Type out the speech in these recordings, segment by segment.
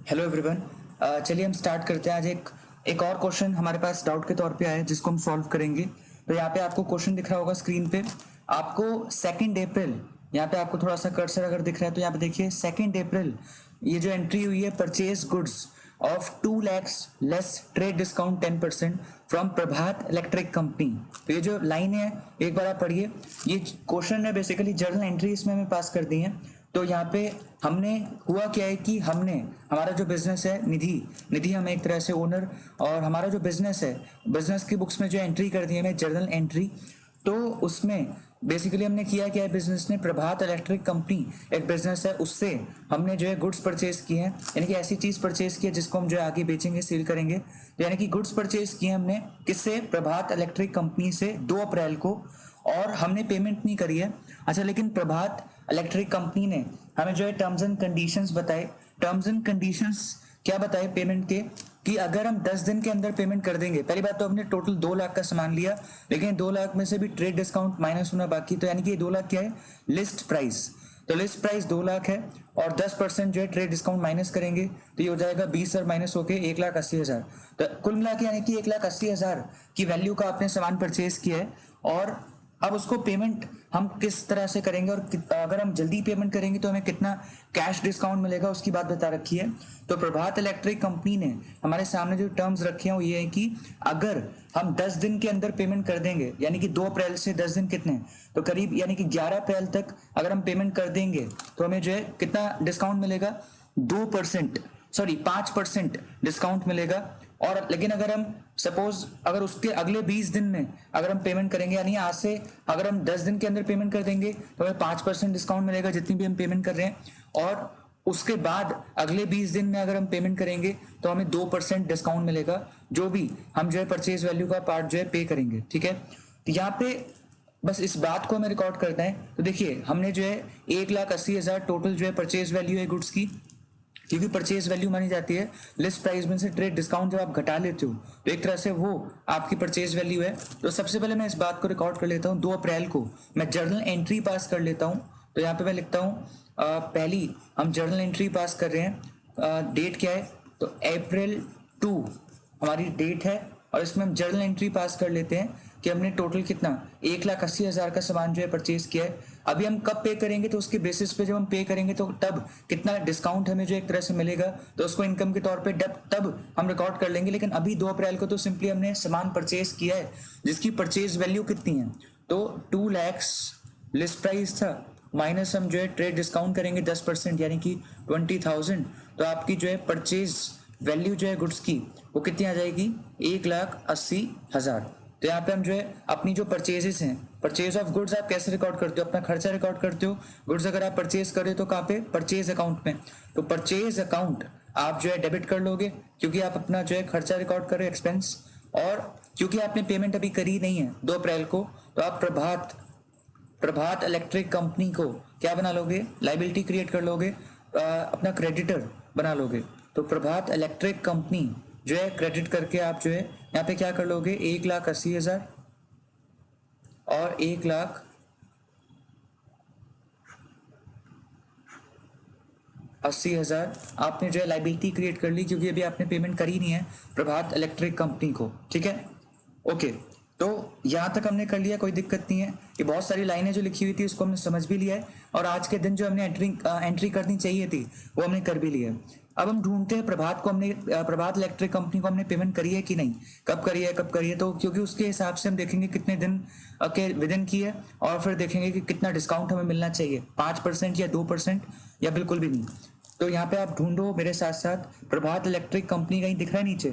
Hello everyone. चलिए हम start करते हैं। आज एक और क्वेश्चन हमारे पास डाउट के तौर पे आया है जिसको हम सॉल्व करेंगे। तो यहाँ पे आपको क्वेश्चन दिख रहा होगा स्क्रीन पे। आपको 2 अप्रैल, यहाँ पे आपको थोड़ा सा कर्सर अगर दिख रहा है तो यहाँ पे देखिए 2 अप्रैल ये जो एंट्री हुई है, purchase goods of 2 lakhs less trade discount 10% from Prabhat electric company. तो ये जो लाइन है एक बार आप पढ़िए। ये क्वेश्चन है बेसिकली, जर्नल एंट्री इसमें हमें पास कर दी है। तो यहाँ पे हमने हुआ क्या है कि हमने हमारा जो बिजनेस है निधि निधि हम एक तरह से ओनर, और हमारा जो बिजनेस है, बिजनेस की बुक्स में जो एंट्री कर दी है हमें जर्नल एंट्री। तो उसमें बेसिकली हमने किया क्या है, बिजनेस ने प्रभात इलेक्ट्रिक कंपनी एक बिजनेस है, उससे हमने जो है गुड्स परचेज किए हैं, यानी कि ऐसी चीज परचेज की है जिसको हम जो है आगे बेचेंगे, सेल करेंगे। तो यानी कि गुड्स परचेज किए हमने किससे, प्रभात इलेक्ट्रिक कंपनी से 2 अप्रैल को, और हमने पेमेंट नहीं करी है। अच्छा, लेकिन प्रभात इलेक्ट्रिक कंपनी ने हमें जो है टर्म्स एंड कंडीशंस बताए। टर्म्स एंड कंडीशंस क्या बताए पेमेंट के, कि अगर हम 10 दिन के अंदर पेमेंट कर देंगे, पहली बात तो हमने टोटल 2 लाख का सामान लिया, लेकिन 2 लाख में से भी ट्रेड डिस्काउंट माइनस होना बाकी, तो यानी कि ये 2 लाख क्या है, लिस्ट प्राइस। तो लिस्ट प्राइस 2 लाख है और 10% जो है ट्रेड डिस्काउंट माइनस करेंगे तो ये हो जाएगा 20,000 माइनस होके 1,80,000। तो कुल मिला के यानी कि 1,80,000 की वैल्यू का आपने सामान परचेज किया है। और अब उसको पेमेंट हम किस तरह से करेंगे, और अगर हम जल्दी पेमेंट करेंगे तो हमें कितना कैश डिस्काउंट मिलेगा उसकी बात बता रखी है। तो प्रभात इलेक्ट्रिक कंपनी ने हमारे सामने जो टर्म्स रखे हैं वो ये है कि अगर हम 10 दिन के अंदर पेमेंट कर देंगे, यानी कि 2 अप्रैल से 10 दिन कितने, तो करीब यानी कि 11 अप्रैल तक अगर हम पेमेंट कर देंगे तो हमें जो है कितना डिस्काउंट मिलेगा, 5% डिस्काउंट मिलेगा। और लेकिन अगर हम सपोज अगर उसके अगले 20 दिन में अगर हम पेमेंट करेंगे, यानी आज से अगर हम 10 दिन के अंदर पेमेंट कर देंगे तो हमें 5% डिस्काउंट मिलेगा जितनी भी हम पेमेंट कर रहे हैं। और उसके बाद अगले 20 दिन में अगर हम पेमेंट करेंगे तो हमें 2% डिस्काउंट मिलेगा, जो भी हम जो है परचेज वैल्यू का पार्ट जो है पे करेंगे। ठीक है, तो यहाँ पे बस इस बात को हमें रिकॉर्ड करना है। तो देखिए हमने जो है 1,80,000 टोटल जो है परचेज वैल्यू है गुड्स की, क्योंकि परचेज वैल्यू मानी जाती है लिस्ट प्राइस में से ट्रेड डिस्काउंट जब आप घटा लेते हो तो एक तरह से वो आपकी परचेज वैल्यू है। तो सबसे पहले मैं इस बात को रिकॉर्ड कर लेता हूँ, 2 अप्रैल को मैं जर्नल एंट्री पास कर लेता हूँ। तो यहाँ पे मैं लिखता हूँ पहली हम जर्नल एंट्री पास कर रहे हैं। डेट क्या है, तो April 2 हमारी डेट है, और इसमें हम जर्नल एंट्री पास कर लेते हैं कि हमने टोटल कितना 1,80,000 का सामान जो है परचेज किया है। अभी हम कब पे करेंगे, तो उसके बेसिस पे जब हम पे करेंगे तो तब कितना डिस्काउंट हमें जो एक तरह से मिलेगा, तो उसको इनकम के तौर पे तब हम रिकॉर्ड कर लेंगे। लेकिन अभी 2 अप्रैल को तो सिंपली हमने सामान परचेज किया है जिसकी परचेज वैल्यू कितनी है, तो 2 lakhs लिस्ट प्राइस था, माइनस हम जो है ट्रेड डिस्काउंट करेंगे 10% यानी कि 20,000। तो आपकी जो है परचेज वैल्यू जो है गुड्स की वो कितनी आ जाएगी, 1,80,000। तो यहाँ पे हम जो है अपनी जो परचेजेस हैं, परचेज ऑफ गुड्स आप कैसे रिकॉर्ड करते हो, अपना खर्चा रिकॉर्ड करते हो। गुड्स अगर आप परचेज कर रहे हो तो कहाँ पे, परचेज अकाउंट में। तो परचेज अकाउंट आप जो है डेबिट कर लोगे, क्योंकि आप अपना जो है खर्चा रिकॉर्ड कर रहे हो, एक्सपेंस। और क्योंकि आपने पेमेंट अभी करी नहीं है 2 अप्रैल को, तो आप प्रभात इलेक्ट्रिक कंपनी को क्या बना लोगे, लाइबिलिटी क्रिएट कर लोगे, अपना क्रेडिटर बना लोगे। तो प्रभात इलेक्ट्रिक कंपनी जो है क्रेडिट करके आप जो है यहाँ पे क्या कर लोगे, 1,80,000 और 1,80,000 आपने जो है लाइबिलिटी क्रिएट कर ली, क्योंकि अभी आपने पेमेंट करी नहीं है प्रभात इलेक्ट्रिक कंपनी को। ठीक है, ओके। तो यहाँ तक हमने कर लिया, कोई दिक्कत नहीं है। ये बहुत सारी लाइनें जो लिखी हुई थी उसको हमने समझ भी लिया है, और आज के दिन जो हमने एंट्री करनी चाहिए थी वो हमने कर भी लिया है। अब हम ढूंढते हैं प्रभात इलेक्ट्रिक कंपनी को हमने पेमेंट करी है कि नहीं, कब करी है, तो क्योंकि उसके हिसाब से हम देखेंगे कितने दिन के विदिन की है, और फिर देखेंगे कि कितना डिस्काउंट हमें मिलना चाहिए, 5% या 2% या बिल्कुल भी नहीं। तो यहाँ पे आप ढूंढो मेरे साथ साथ, प्रभात इलेक्ट्रिक कंपनी कहीं दिख रहा है नीचे,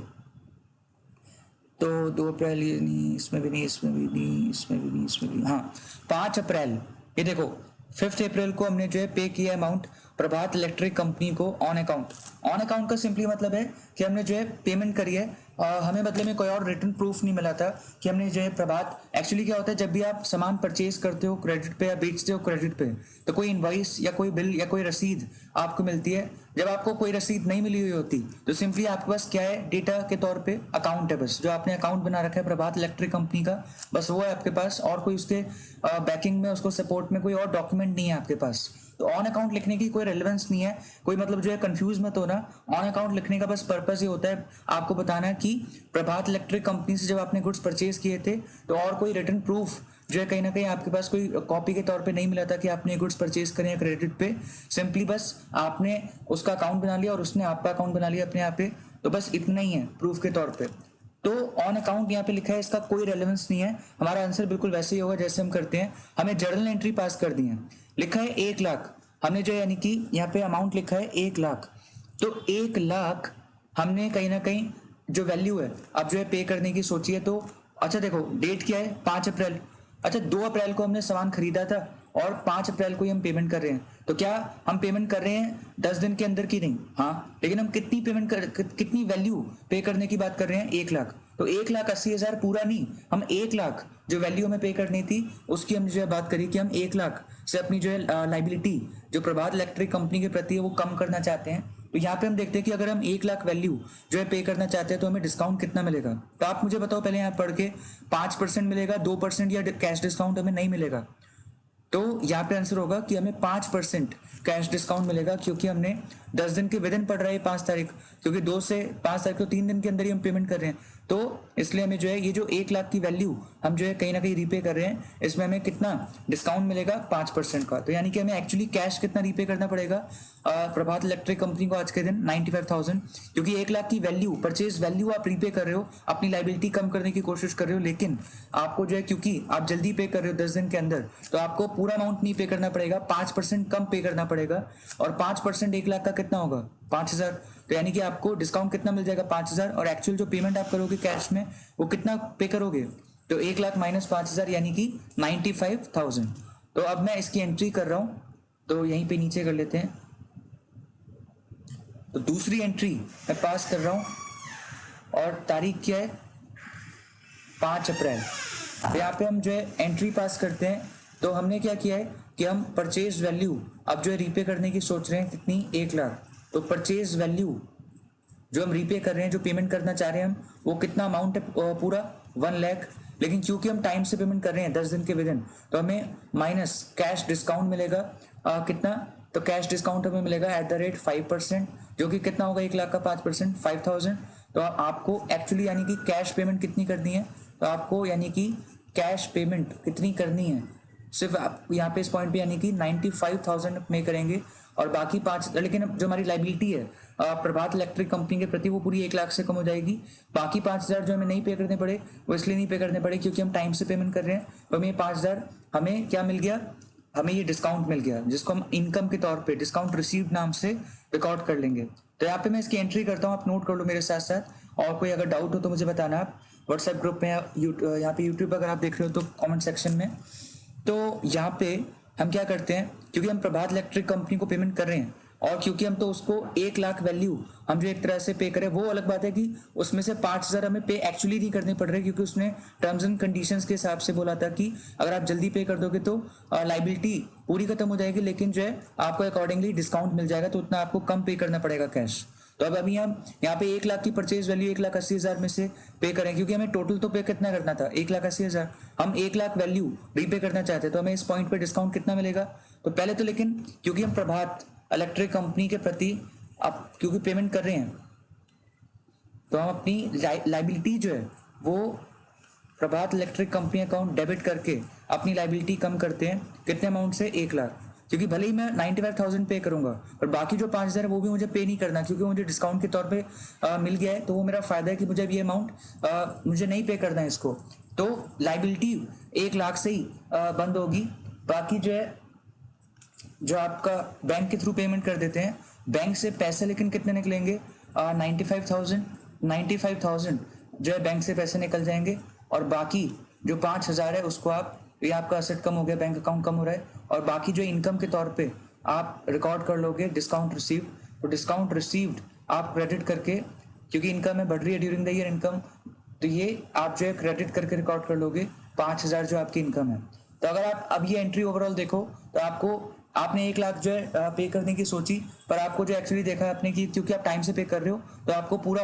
तो 2 अप्रैल ये नहीं, इसमें भी नहीं, इसमें भी नहीं, इसमें भी नहीं, इसमें भी, हाँ 5 अप्रैल, ये देखो 5 अप्रैल को हमने जो है पे किया अमाउंट प्रभात इलेक्ट्रिक कंपनी को ऑन अकाउंट का सिंपली मतलब है कि हमने जो है पेमेंट करी है। हमें बदले में कोई और रिटर्न प्रूफ नहीं मिला था कि हमने जो है प्रभात, एक्चुअली क्या होता है जब भी आप सामान परचेज करते हो क्रेडिट पे या बेचते हो क्रेडिट पे, तो कोई इनवॉइस या कोई बिल या कोई रसीद आपको मिलती है। जब आपको कोई रसीद नहीं मिली हुई होती तो सिंपली आपके पास क्या है, डेटा के तौर पे अकाउंट है, बस जो आपने अकाउंट बना रखा है प्रभात इलेक्ट्रिक कंपनी का, बस वो है आपके पास, और कोई उसके बैकिंग में उसको सपोर्ट में कोई और डॉक्यूमेंट नहीं है आपके पास। तो ऑन अकाउंट लिखने की कोई रेलेवेंस नहीं है, कोई मतलब जो है कंफ्यूज मत होना। ऑन अकाउंट लिखने का बस पर्पस ये होता है आपको बताना कि प्रभात इलेक्ट्रिक कंपनी से जब आपने गुड्स परचेज किए थे तो और कोई रिटर्न प्रूफ जो है कहीं ना कहीं आपके पास कोई कॉपी के तौर पे नहीं मिला था कि आपने गुड्स परचेज करें क्रेडिट पे। सिंपली बस आपने उसका अकाउंट बना लिया और उसने आपका अकाउंट बना लिया अपने यहाँ पे, तो बस इतना ही है प्रूफ के तौर पे। तो ऑन अकाउंट यहाँ पे लिखा है, इसका कोई रेलेवेंस नहीं है। हमारा आंसर बिल्कुल वैसे ही होगा जैसे हम करते हैं। हमें जर्नल एंट्री पास कर दी है, लिखा है 1 लाख, हमने जो यानी कि यहाँ पे अमाउंट लिखा है 1 लाख। तो 1 लाख हमने कहीं ना कहीं जो वैल्यू है अब जो है पे करने की सोची है। तो अच्छा देखो डेट क्या है 5 अप्रैल। अच्छा 2 अप्रैल को हमने सामान खरीदा था और 5 अप्रैल को ही हम पेमेंट कर रहे हैं। तो क्या हम पेमेंट कर रहे हैं 10 दिन के अंदर की नहीं? हाँ, लेकिन हम कितनी पेमेंट कितनी वैल्यू पे करने की बात कर रहे हैं? 1 लाख। तो 1,80,000 पूरा नहीं, हम 1 लाख जो वैल्यू हमें पे करनी थी उसकी हम जो है बात करी कि हम 1 लाख से अपनी जो है लाइबिलिटी जो प्रभात इलेक्ट्रिक कंपनी के प्रति है वो कम करना चाहते हैं। तो यहाँ पे हम देखते हैं कि अगर हम 1 लाख वैल्यू जो है पे करना चाहते हैं तो हमें डिस्काउंट कितना मिलेगा। तो आप मुझे बताओ पहले यहाँ पढ़ के, 5% मिलेगा, 2% या कैश डिस्काउंट हमें नहीं मिलेगा? तो यहाँ पे आंसर होगा कि हमें 5% कैश डिस्काउंट मिलेगा, क्योंकि हमने 10 दिन के विदिन पड़ रहा है 5 तारीख, क्योंकि 2 से 5 तारीख को 3 दिन के अंदर ही हम पेमेंट कर रहे हैं। तो इसलिए हमें जो है ये जो 1 लाख की वैल्यू हम जो है कहीं ना कहीं रीपे कर रहे हैं, इसमें हमें कितना डिस्काउंट मिलेगा? 5% का। तो यानी कि हमें एक्चुअली कैश कितना रीपे करना पड़ेगा प्रभात इलेक्ट्रिक कंपनी को आज के दिन? 95,000, क्योंकि 1 लाख की वैल्यू परचेज वैल्यू आप रीपे कर रहे हो, अपनी लाइबिलिटी कम करने की कोशिश कर रहे हो, लेकिन आपको जो है क्योंकि आप जल्दी पे कर रहे हो 10 दिन के अंदर, तो आपको पूरा अमाउंट नहीं पे करना पड़ेगा, 5% कम पे करना पड़ेगा। और 5% 1 लाख का कितना होगा? 5,000। तो यानी कि आपको डिस्काउंट कितना मिल जाएगा? 5,000। और एक्चुअल जो पेमेंट आप करोगे कैश में वो कितना पे करोगे? तो 1 लाख माइनस 5,000 यानी कि 95,000। तो अब मैं इसकी एंट्री कर रहा हूं, तो यहीं पे नीचे कर लेते हैं। तो दूसरी एंट्री मैं पास कर रहा हूं और तारीख क्या है? 5 अप्रैल। तो यहाँ पे हम जो है एंट्री पास करते हैं। तो हमने क्या किया है कि हम परचेज वैल्यू अब जो है रीपे करने की सोच रहे हैं, कितनी? 1 लाख। तो परचेज वैल्यू जो हम रीपे कर रहे हैं, जो पेमेंट करना चाह रहे हैं हम, वो कितना अमाउंट है? पूरा 1 लाख। लेकिन क्योंकि हम टाइम से पेमेंट कर रहे हैं 10 दिन के विदिन, तो हमें माइनस कैश डिस्काउंट मिलेगा कितना? तो कैश डिस्काउंट हमें मिलेगा @5%, जो कि कितना होगा? 1 लाख का 5%, 5,000। तो आपको एक्चुअली यानी कि कैश पेमेंट कितनी करनी है? तो आपको यानी कि कैश पेमेंट कितनी करनी है? सिर्फ आप यहाँ पे इस पॉइंट पे यानी कि 95,000 पे करेंगे, और बाकी 5, लेकिन जो हमारी लाइबिलिटी है प्रभात इलेक्ट्रिक कंपनी के प्रति वो पूरी 1 लाख से कम हो जाएगी। बाकी 5,000 जो हमें नहीं पे करने पड़े, वो इसलिए नहीं पे करने पड़े क्योंकि हम टाइम से पेमेंट कर रहे हैं। तो हमें 5,000 हमें क्या मिल गया? हमें ये डिस्काउंट मिल गया, जिसको हम इनकम के तौर पे डिस्काउंट रिसीव्ड नाम से रिकॉर्ड कर लेंगे। तो यहाँ पे मैं इसकी एंट्री करता हूँ, आप नोट कर लो मेरे साथ साथ। और कोई अगर डाउट हो तो मुझे बताना, आप व्हाट्सएप ग्रुप में, यहाँ पे यूट्यूब अगर आप देख रहे हो तो कॉमेंट सेक्शन में। तो यहाँ पे हम क्या करते हैं, क्योंकि हम प्रभात इलेक्ट्रिक कंपनी को पेमेंट कर रहे हैं और क्योंकि हम तो उसको 1 लाख वैल्यू हम जो एक तरह से पे करें, वो अलग बात है कि उसमें से 5,000 हमें पे एक्चुअली नहीं करने पड़ रहे, क्योंकि उसने टर्म्स एंड कंडीशंस के हिसाब से बोला था कि अगर आप जल्दी पे कर दोगे तो लाइबिलिटी पूरी खत्म हो जाएगी, लेकिन जो है आपको अकॉर्डिंगली डिस्काउंट मिल जाएगा, तो उतना आपको कम पे करना पड़ेगा कैश। तो अब अभी हम यहाँ पे 1 लाख की परचेज वैल्यू 1,80,000 में से पे करें, क्योंकि हमें टोटल तो पे कितना करना था? 1,80,000। हम 1 लाख वैल्यू रीपे करना चाहते हैं, तो हमें इस पॉइंट पे डिस्काउंट कितना मिलेगा? तो पहले तो लेकिन क्योंकि हम प्रभात इलेक्ट्रिक कंपनी के प्रति अब क्योंकि पेमेंट कर रहे हैं, तो हम अपनी लाइबिलिटी जो है वो प्रभात इलेक्ट्रिक कंपनी अकाउंट डेबिट करके अपनी लाइबिलिटी कम करते हैं। कितने अमाउंट से? 1 लाख। क्योंकि भले ही मैं 95,000 पे करूंगा और बाकी जो 5,000 है वो भी मुझे पे नहीं करना, क्योंकि मुझे डिस्काउंट के तौर पे मिल गया है, तो वो मेरा फायदा है कि मुझे अब ये अमाउंट मुझे नहीं पे करना है इसको। तो लाइबिलिटी 1 लाख से ही बंद होगी। बाकी जो है जो आपका बैंक के थ्रू पेमेंट कर देते हैं, बैंक से पैसे लेकिन कितने निकलेंगे? 95,000 जो है बैंक से पैसे निकल जाएंगे, और बाकी जो 5,000 है उसको आप, ये आपका असेट कम हो गया, बैंक अकाउंट कम हो रहा है, और बाकी जो इनकम के तौर पे आप रिकॉर्ड कर लोगे डिस्काउंट रिसीव्ड। तो डिस्काउंट रिसीव्ड आप क्रेडिट करके, क्योंकि इनकम है बढ़ रही है ड्यूरिंग द ईयर इनकम, तो ये आप जो है क्रेडिट करके रिकॉर्ड कर लोगे 5,000 जो आपकी इनकम है। तो अगर आप अब ये एंट्री ओवरऑल देखो तो आपने 1 लाख जो है पे करने की सोची, पर आपको जो एक्चुअली देखा आपने कि क्योंकि आप टाइम से पे कर रहे हो तो आपको पूरा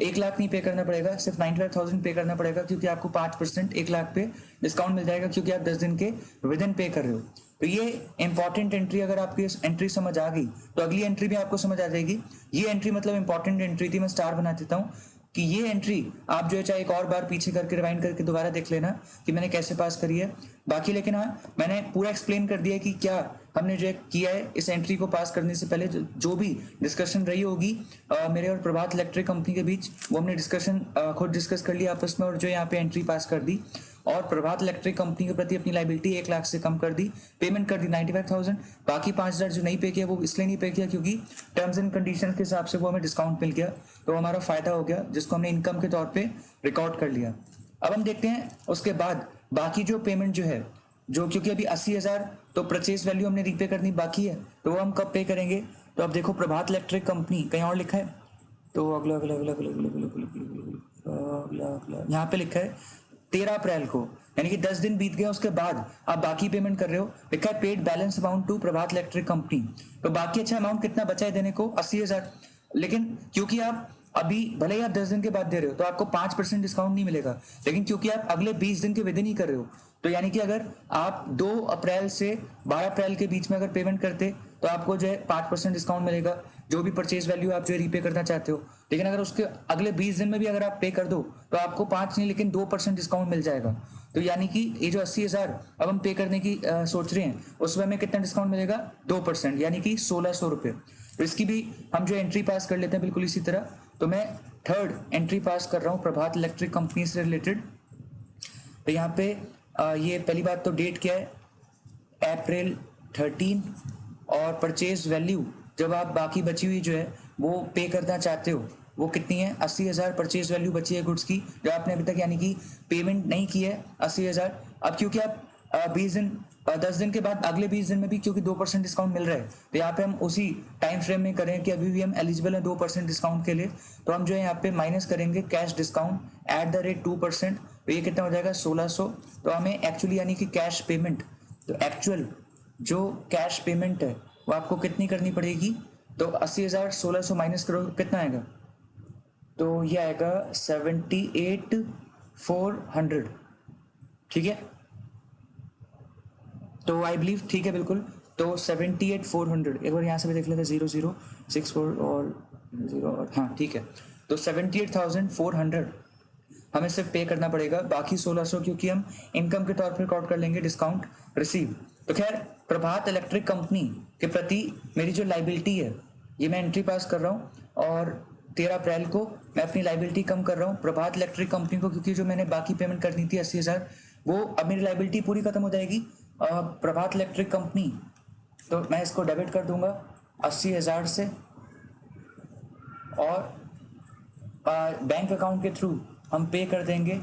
1 लाख नहीं पे करना पड़ेगा, सिर्फ 95,000 पे करना पड़ेगा, क्योंकि आपको 5% 1 लाख पे डिस्काउंट मिल जाएगा, क्योंकि आप 10 दिन के विदिन पे कर रहे हो। तो ये इंपॉर्टेंट एंट्री, अगर आपकी एंट्री समझ आ गई तो अगली एंट्री भी आपको समझ आ जाएगी। ये एंट्री मतलब इंपॉर्टेंट एंट्री थी, मैं स्टार बना देता हूँ कि ये एंट्री आप जो है चाहे एक और बार पीछे करके रिवाइंड करके दोबारा देख लेना कि मैंने कैसे पास करी है बाकी। लेकिन हाँ, मैंने पूरा एक्सप्लेन कर दिया कि क्या हमने जो किया है इस एंट्री को पास करने से पहले। जो भी डिस्कशन रही होगी मेरे और प्रभात इलेक्ट्रिक कंपनी के बीच, वो हमने डिस्कशन खुद डिस्कस कर लिया आपस में, और जो यहाँ पे एंट्री पास कर दी। और प्रभात इलेक्ट्रिक कंपनी के प्रति अपनी लाइबिलिटी 1 लाख से कम कर दी, पेमेंट कर दी 95,000। बाकी 5,000 जो नहीं पे किया वो इसलिए नहीं पे किया क्योंकि टर्म्स एंड कंडीशंस के हिसाब से वो हमें डिस्काउंट मिल गया, तो हमारा फायदा हो गया, जिसको हमने इनकम के तौर पे रिकॉर्ड कर लिया। अब हम देखते हैं उसके बाद बाकी जो पेमेंट जो है, जो क्योंकि अभी 80,000 तो परचेज वैल्यू हमने रीपे करनी बाकी है, तो वो हम कब पे करेंगे। तो अब देखो प्रभात इलेक्ट्रिक कंपनी कहीं और लिखा है, तो अगला अगला अगला अगला अगला अगला अगला अगला यहाँ पे लिखा है 13 अप्रैल को, यानी कि 10 दिन बीत गए उसके बाद आप बाकी पेमेंट कर रहे हो। लिखा है paid balance amount to Prabhat electric company, तो बाकी अच्छा अमाउंट कितना बचा है देने को, 80,000। लेकिन क्योंकि आप अभी भले ही आप 10 दिन के बाद दे रहे हो तो आपको 5% डिस्काउंट नहीं मिलेगा, लेकिन क्योंकि आप अगले 20 दिन के विद इन ही कर रहे हो, तो यानी कि अगर आप 2 अप्रैल से 12 अप्रैल के बीच में अगर पेमेंट करते तो आपको जो है 5% डिस्काउंट मिलेगा, जो भी परचेज वैल्यू आप जो है रीपे करना चाहते हो। लेकिन अगर उसके अगले 20 दिन में भी अगर आप पे कर दो तो आपको 5 नहीं लेकिन 2% डिस्काउंट मिल जाएगा। तो यानी कि ये जो 80,000 अब हम पे करने की सोच रहे हैं, उसमें हमें कितना डिस्काउंट मिलेगा, 2%, यानी कि 1,600 रुपये। तो इसकी भी हम जो एंट्री पास कर लेते हैं बिल्कुल इसी तरह। तो मैं थर्ड एंट्री पास कर रहा हूँ प्रभात इलेक्ट्रिक कंपनी से रिलेटेड। तो यहाँ पे ये पहली बात तो डेट क्या है, अप्रैल 13, और परचेज वैल्यू जब आप बाकी बची हुई जो है वो पे करना चाहते हो वो कितनी है, 80,000 परचेज वैल्यू बची है गुड्स की, जो आपने अभी तक यानी कि पेमेंट नहीं की है 80,000। अब क्योंकि आप 20 दिन 10 दिन के बाद अगले 20 दिन में भी क्योंकि 2% डिस्काउंट मिल रहा है, तो यहाँ पे हम उसी टाइम फ्रेम में करें कि अभी भी हम एलिजिबल हैं 2% डिस्काउंट के लिए, तो हम जो है यहाँ पे माइनस करेंगे cash discount at the rate 2%, तो ये कितना हो जाएगा 1,600। तो हमें एक्चुअली यानी कि कैश पेमेंट, तो एक्चुअल जो कैश पेमेंट है वो आपको कितनी करनी पड़ेगी, तो 80,000 1,600 माइनस करो कितना आएगा, तो ये आएगा 78,400। ठीक है, तो आई बिलीव ठीक है बिल्कुल। तो 78,400 एक बार यहाँ से भी देख लेते हैं, 0064 और 0 और हाँ ठीक है। तो 78,400 हमें सिर्फ पे करना पड़ेगा, बाकी 1,600 क्योंकि हम इनकम के तौर पर रिकॉर्ड कर लेंगे डिस्काउंट रिसीव। तो खैर प्रभात इलेक्ट्रिक कंपनी के प्रति मेरी जो लाइबिलिटी है ये मैं एंट्री पास कर रहा हूँ, और 13 अप्रैल को मैं अपनी लाइबिलिटी कम कर रहा हूँ प्रभात इलेक्ट्रिक कंपनी को, क्योंकि जो मैंने बाकी पेमेंट करनी थी 80,000 वो अब मेरी लाइबिलिटी पूरी खत्म हो जाएगी प्रभात इलेक्ट्रिक कंपनी। तो मैं इसको डेबिट कर दूंगा 80,000 से, और बैंक अकाउंट के थ्रू हम पे कर देंगे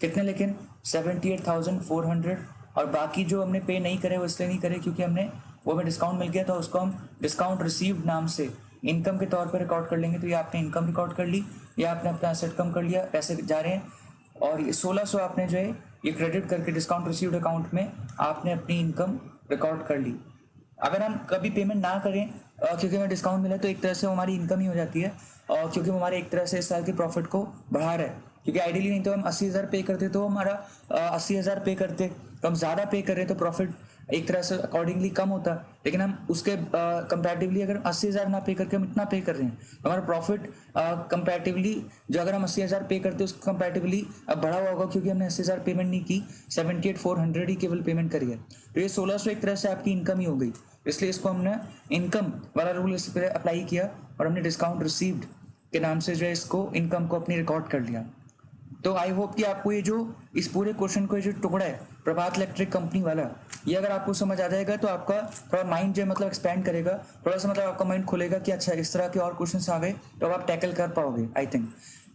कितने, लेकिन 78,400, और बाकी जो हमने पे नहीं करे वो इसलिए नहीं करे क्योंकि हमने वो हमें डिस्काउंट मिल गया था, उसको हम डिस्काउंट रिसीव्ड नाम से इनकम के तौर पर रिकॉर्ड कर लेंगे। तो ये आपने इनकम रिकॉर्ड कर ली, या आपने अपना एसेट कम कर लिया, पैसे जा रहे हैं, और ये 1,600 आपने जो है ये क्रेडिट करके डिस्काउंट रिसीव्ड अकाउंट में आपने अपनी इनकम रिकॉर्ड कर ली। अगर हम कभी पेमेंट ना करें क्योंकि हमें डिस्काउंट मिला तो एक तरह से हमारी इनकम ही हो जाती है, और क्योंकि वो हमारे एक तरह से इस साल के प्रॉफिट को बढ़ा रहा है, क्योंकि आइडियली नहीं तो हम 80,000 पे करते तो हमारा 80,000 पे करते, तो हम ज़्यादा पे कर रहे हैं तो प्रॉफिट एक तरह से अकॉर्डिंगली कम होता, लेकिन हम उसके कंपैरेटिवली अगर 80,000 ना पे करके हम इतना पे कर रहे हैं तो हमारा प्रॉफिट कंपैरेटिवली जो अगर हम 80,000 पे करते उसको कंपैरेटिवली अब बढ़ा हुआ होगा, क्योंकि हमने 80,000 पेमेंट नहीं की, 78,400 ही केवल पेमेंट करी है। तो ये 1,600 एक तरह से आपकी इनकम ही हो गई, इसलिए इसको हमने इनकम वाला रूल इस पर अप्लाई किया, और हमने डिस्काउंट रिसीव्ड के नाम से जो है इसको इनकम को अपनी रिकॉर्ड कर लिया। तो आई होप कि आपको ये जो इस पूरे क्वेश्चन को ये जो टुकड़ा है प्रभात इलेक्ट्रिक कंपनी वाला, ये अगर आपको समझ आ जाएगा तो आपका थोड़ा माइंड जो है मतलब एक्सपैंड करेगा, थोड़ा सा मतलब आपका माइंड खुलेगा कि अच्छा इस तरह के और क्वेश्चन आ गए तो अब आप टैकल कर पाओगे आई थिंक।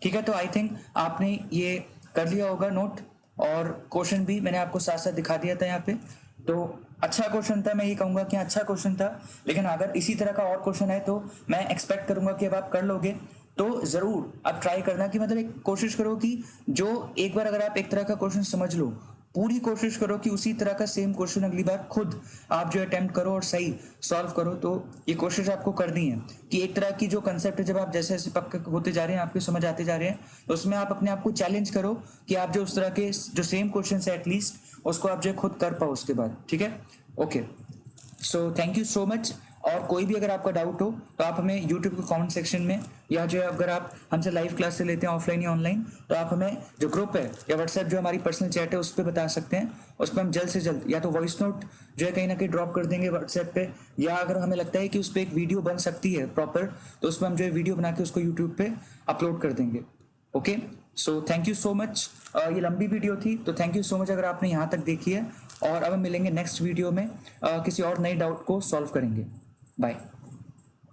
ठीक है, तो आई थिंक आपने ये कर लिया होगा नोट, और क्वेश्चन भी मैंने आपको साथ साथ दिखा दिया था यहाँ पे। तो अच्छा क्वेश्चन था, मैं ये कहूँगा कि अच्छा क्वेश्चन था, लेकिन अगर इसी तरह का और क्वेश्चन है तो मैं एक्सपेक्ट करूँगा कि अब आप कर लोगे। तो जरूर आप ट्राई करना कि मतलब एक कोशिश करो कि जो एक बार अगर आप एक तरह का क्वेश्चन समझ लो, पूरी कोशिश करो कि उसी तरह का सेम क्वेश्चन अगली बार खुद आप जो अटेम्प्ट करो और सही सॉल्व करो। तो ये कोशिश आपको करनी है कि एक तरह की जो कंसेप्ट है, जब आप जैसे जैसे पक्के होते जा रहे हैं, आपको समझ आते जा रहे हैं, तो उसमें आप अपने आप को चैलेंज करो कि आप जो उस तरह के जो सेम क्वेश्चन है एटलीस्ट उसको आप जो है खुद कर पाओ उसके बाद, ठीक है। Okay, so thank you so much. और कोई भी अगर आपका डाउट हो तो आप हमें यूट्यूब के कमेंट सेक्शन में, या जो है अगर आप हमसे लाइव क्लास से लेते हैं ऑफलाइन या ऑनलाइन, तो आप हमें जो ग्रुप है या व्हाट्सएप जो हमारी पर्सनल चैट है उस पर बता सकते हैं। उस पर हम जल्द से जल्द या तो वॉइस नोट जो है कहीं ना कहीं ड्रॉप कर देंगे व्हाट्सएप पे, या अगर हमें लगता है कि उस पर एक वीडियो बन सकती है प्रॉपर, तो उस पर हम जो है वीडियो बना के उसको यूट्यूब पे अपलोड कर देंगे। Okay, so thank you so much. ये लंबी वीडियो थी तो थैंक यू सो मच अगर आपने यहाँ तक देखी है, और अब हम मिलेंगे नेक्स्ट वीडियो में, किसी और नए डाउट को सॉल्व करेंगे। बाय।